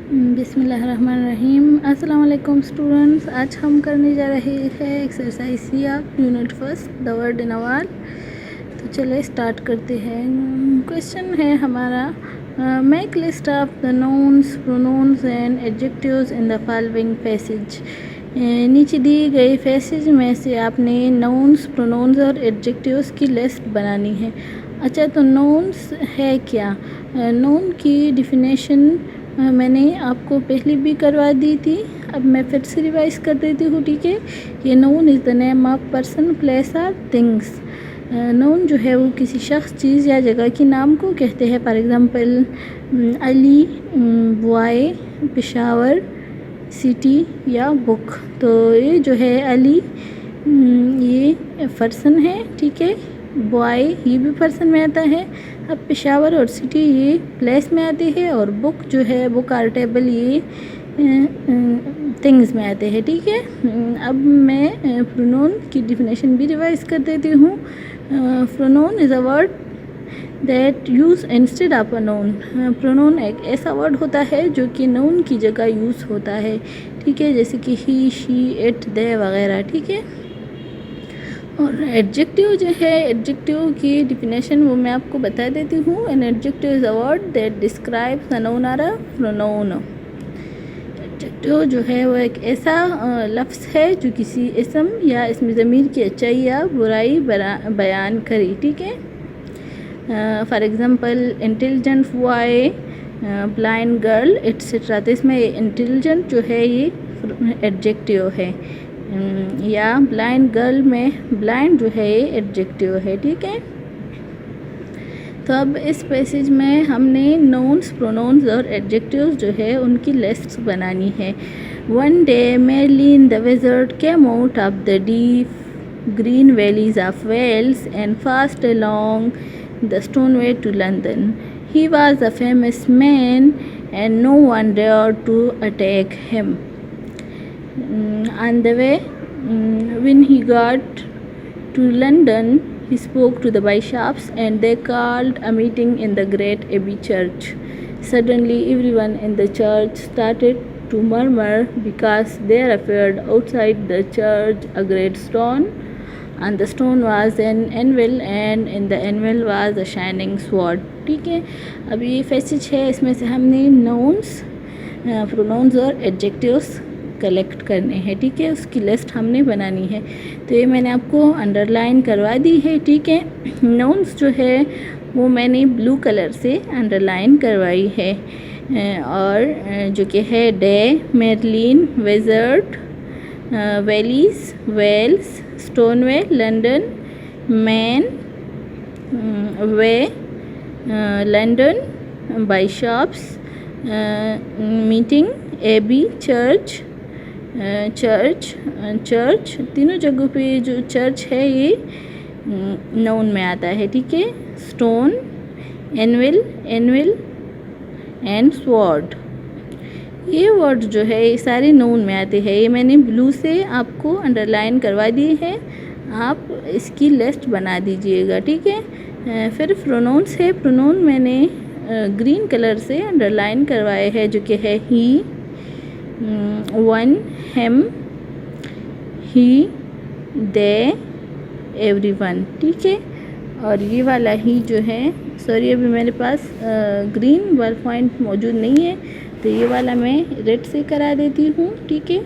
बिस्मिल्लाहिर्रहमानिर्रहीम। अस्सलाम वालेकुम स्टूडेंट्स। आज हम करने जा रहे हैं एक्सरसाइज सियाक unit first the word in a word. तो चलिए स्टार्ट करते हैं। क्वेश्चन है हमारा, make list of the nouns pronouns and adjectives in the following passage. नीचे दी गई पैसेज में से आपने नाउन्स प्रोनाउंस और एडजेक्टिव्स की लिस्ट बनानी है। अच्छा, तो नाउन्स है क्या? नाउन की डिफिनेशन मैंने आपको पहले भी करवा दी थी, अब मैं फिर से रिवाइज कर देती हूँ। ठीक है, ये noun is the name of person, place और थिंग्स। नाउन जो है वो किसी शख्स, चीज़ या जगह के नाम को कहते हैं। For example Ali, boy, Peshawar, city या बुक। तो ये जो है अली, ये पर्सन है। ठीक है, बॉय ये भी पर्सन में आता है। अब पेशावर और सिटी ये प्लेस में आते हैं, और बुक जो है, बुक और टेबल ये थिंग्स में आते हैं। ठीक है, अब मैं प्रोनाउन की डिफिनेशन भी रिवाइज कर देती हूँ। Pronoun is a word that use instead of a noun. Pronoun एक ऐसा वर्ड होता है जो कि नाउन की जगह यूज़ होता है। ठीक है, जैसे कि ही, शी, इट, दे वगैरह। ठीक है, और एडजेक्टिव जो है, एडजेक्टिव की डिफिनेशन वो मैं आपको बता देती हूँ। An adjective is a word that describes a noun और अ प्रोनाउन। एडजेक्टिव जो है वो एक ऐसा लफ्ज़ है जो किसी इसम या इसमें ज़मीर की अच्छाई या बुराई बयान करे। ठीक है, for example intelligent boy, blind girl, etcetera. तो इसमें इंटेलिजेंट जो है ये एडजेक्टिव है, या ब्लाइंड गर्ल में ब्लाइंड जो है ये एडजेक्टिव है। ठीक है, तो अब इस पैसेज में हमने नाउन्स प्रोनाउंस और एडजेक्टिव्स जो है उनकी लिस्ट्स बनानी है। One day merely in the wizard came out of the deep green valleys of Wales and passed along the stone way to London. He was a famous man and no one dared to attack him. On the way, when he got to London, he spoke to the bishops and they called a meeting in the great Abbey church. Suddenly everyone in the church started to murmur because there appeared outside the church a great stone. On the stone was an anvil and in the anvil was a shining sword. ठीक है, अब ये passage है, इसमें से हमने nouns, pronouns और adjectives collect करने हैं। ठीक है, उसकी लिस्ट हमने बनानी है। तो ये मैंने आपको अंडरलाइन करवा दी है। ठीक है, नाउन्स जो है वो मैंने ब्लू कलर से अंडरलाइन करवाई है, और जो कि है day, Merlin, wizard, valleys, Wales, stoneway, London, man, way, London, bishops, meeting, abbey, church, church. तीनों जगहों पे जो चर्च है ये नाउन में आता है। ठीक है, स्टोन, एनविल एंड स्वॉर्ड, ये वर्ड जो है ये सारे नाउन में आते हैं। ये मैंने ब्लू से आपको अंडरलाइन करवा दिए हैं, आप इसकी लिस्ट बना दीजिएगा। ठीक है, फिर प्रोनाउंस है। प्रोनाउन मैंने ग्रीन कलर से अंडरलाइन करवाए हैं, जो कि है ही, वन, हिम, ही, दे, एवरीवन। ठीक है, और ये वाला ही जो है, सॉरी अभी मेरे पास ग्रीन वाला पॉइंट मौजूद नहीं है, तो ये वाला मैं रेड से करा देती हूँ। ठीक है,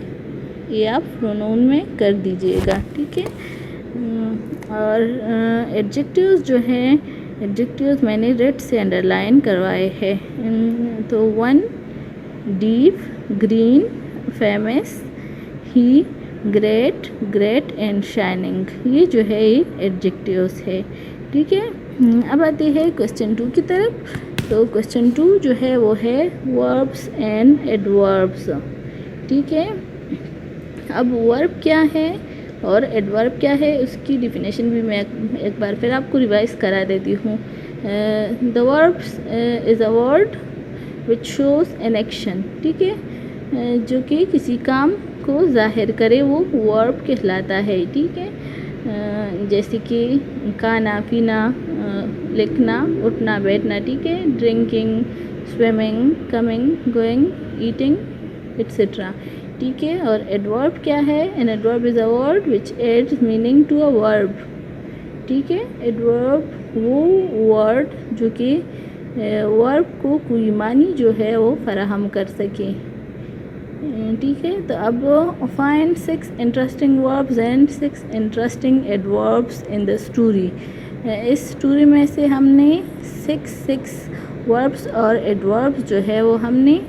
ये आप प्रोनाउन में कर दीजिएगा। ठीक है, और एडजेक्टिव्स जो हैं, एडजेक्टिव्स मैंने रेड से अंडरलाइन करवाए हैं। तो one, deep, green, famous, he, great, great and shining, ये जो है ये एडजेक्टिव्स है। ठीक है, अब आते हैं क्वेश्चन 2 की तरफ। तो क्वेश्चन 2 जो है वो है वर्ब्स एंड एडवर्ब्स। ठीक है, अब वर्ब क्या है और एडवर्ब क्या है उसकी डिफिनेशन भी मैं एक बार फिर आपको रिवाइज करा देती हूँ। The verbs is a word which shows an action. ठीक है, जो कि किसी काम को जाहिर करे वो वर्ब कहलाता है। ठीक है, जैसे कि खाना पीना, लिखना, उठना बैठना। ठीक है, drinking, swimming, coming, going, eating etcetera, ठीक है। और एडवर्ब क्या है? An adverb is a word which adds meaning to a verb, ठीक है। एडवर्ब वो वर्ड जो कि वर्ब को कोई मानी जो है वो फराहम कर सके, ठीक है। तो अब find 6 interesting verbs and 6 interesting adverbs in the story. इस स्टोरी में से हमने 6 वर्ब्स और एडवर्ब्स जो है वो हमने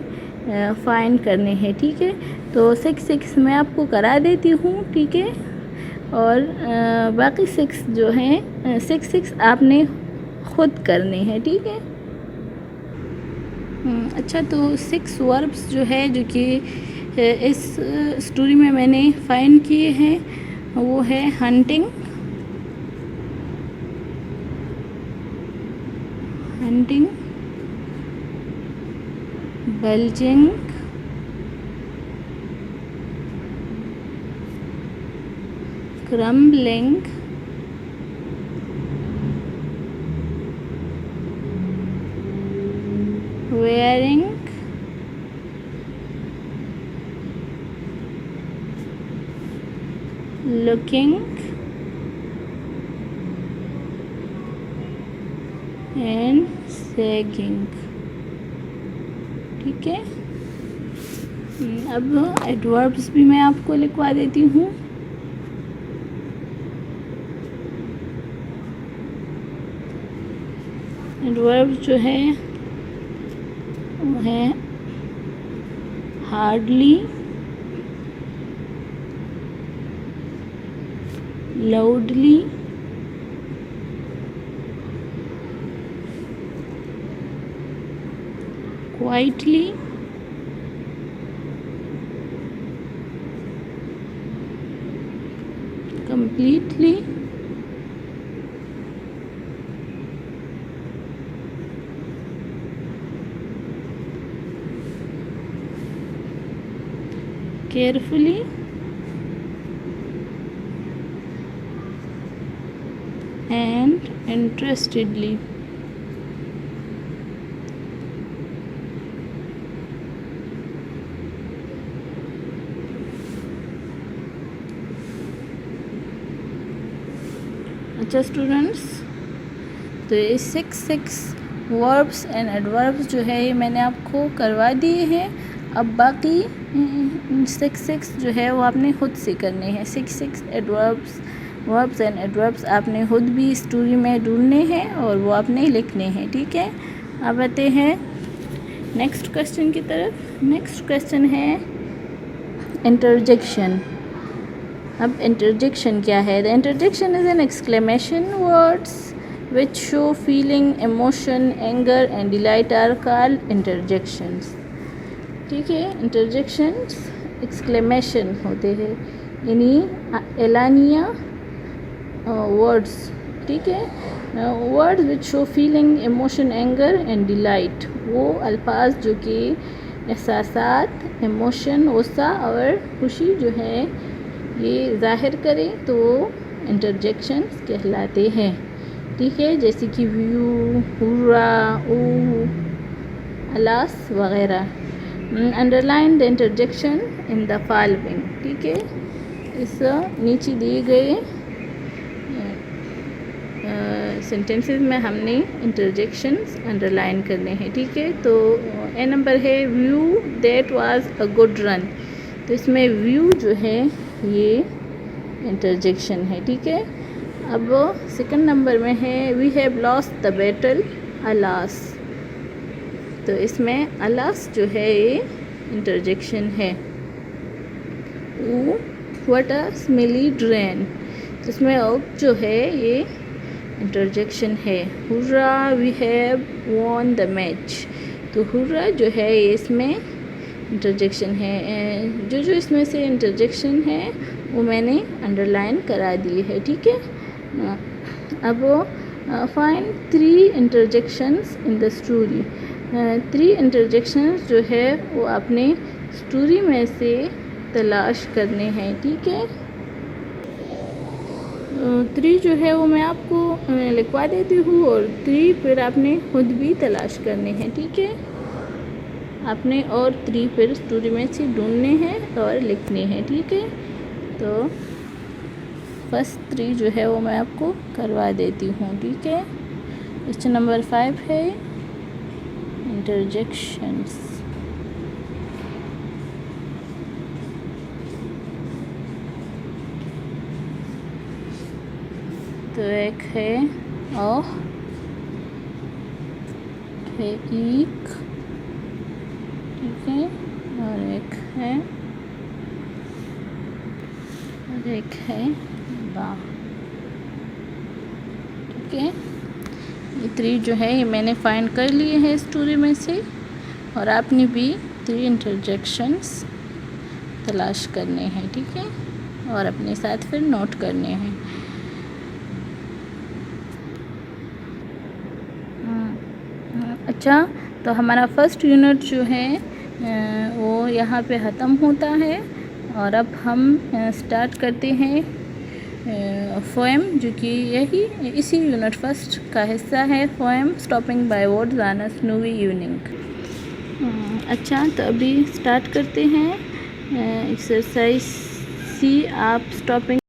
फाइंड करने हैं, ठीक है। तो 6 मैं आपको करा देती हूँ, ठीक है। और बाकी 6 जो हैं 6 आपने खुद करने हैं, ठीक है। अच्छा, तो 6 वर्ब्स जो है जो कि इस स्टोरी में मैंने फाइंड किए हैं वो है hunting, bulging, crumbling, wearing, looking and sagging, ठीक है। अब एडवर्ब्स भी मैं आपको लिखवा देती हूँ। एडवर्ब जो है वो है hardly, loudly, quietly, completely, carefully, and interestedly, अच्छा स्टूडेंट्स, तो ये 6 वर्ब्स एंड एडवर्ब्स जो है ये मैंने आपको करवा दिए हैं। अब बाकी 6 जो है वो आपने खुद से करने हैं। 6 वर्ब्स एंड एडवर्ब्स आपने खुद भी स्टोरी में ढूंढने हैं और वो आपने लिखने हैं, ठीक है। अब आते हैं नेक्स्ट क्वेश्चन की तरफ। नेक्स्ट क्वेश्चन है इंटरजेक्शन। अब इंटरजेक्शन क्या है? The interjection is an exclamation words which show feeling, emotion, anger and delight are called interjections, ठीक है। इंटरजेक्शंस एक्सक्लेमेशन होते हैं, यानी एलानिया वर्ड्स, ठीक है। Words which show feeling, emotion, anger and delight, वो अल्फाज जो कि एहसासात, इमोशन, गुस्सा और खुशी जो है ये ज़ाहिर करें तो वो इंटरजेक्शंस कहलाते हैं, ठीक है। जैसे कि व्यू, हुर्रा, ओ, अलास वगैरह। Underline the interjection in the following, ठीक है। इस नीचे दिए गए सेंटेंसेस में हमने इंटरजेक्शंस अंडरलाइन करने हैं, ठीक है। तो ए नंबर है view that was a good run, तो इसमें व्यू जो है ये इंटरजेक्शन है, ठीक है। अब सेकंड नंबर में है we have lost the battle alas, तो इसमें अलास जो है ये इंटरजेक्शन है। व्हाट अ स्मेली ड्रेन, तो इसमें अब जो है ये इंटरजेक्शन है। Hurrah we have won the match, तो हुर्रा जो है ये इसमें इंटरजेक्शन है। जो इसमें से इंटरजेक्शन है वो मैंने अंडरलाइन करा दी है, ठीक है। अब find 3 interjections in the story. 3 interjections जो है वो आपने स्टोरी में से तलाश करने हैं, ठीक है। 3 जो है वो मैं आपको लिखवा देती हूँ और 3 फिर आपने खुद भी तलाश करने हैं, ठीक है। आपने और 3 फिर स्टोरी में से ढूंढने हैं और लिखने हैं, ठीक है। तो फर्स्ट 3 जो है वो मैं आपको करवा देती हूँ, ठीक है। क्वेश्चन नंबर 5 है इंटरजेक्शंस। तो एक है ओह, है ईक, ठीक है, और एक है बा, ठीक है। ये 3 जो है ये मैंने फाइंड कर लिए हैं स्टोरी में से, और आपने भी 3 इंटरजेक्शंस तलाश करने हैं, ठीक है, और अपने साथ फिर नोट करने हैं। अच्छा, तो हमारा फर्स्ट यूनिट जो है वो यहाँ पे ख़त्म होता है, और अब हम स्टार्ट करते हैं पोएम, जो कि इसी यूनिट फर्स्ट का हिस्सा है। Poem stopping by words on a snowy evening. अच्छा, तो अभी स्टार्ट करते हैं एक्सरसाइज सी। आप स्टॉपिंग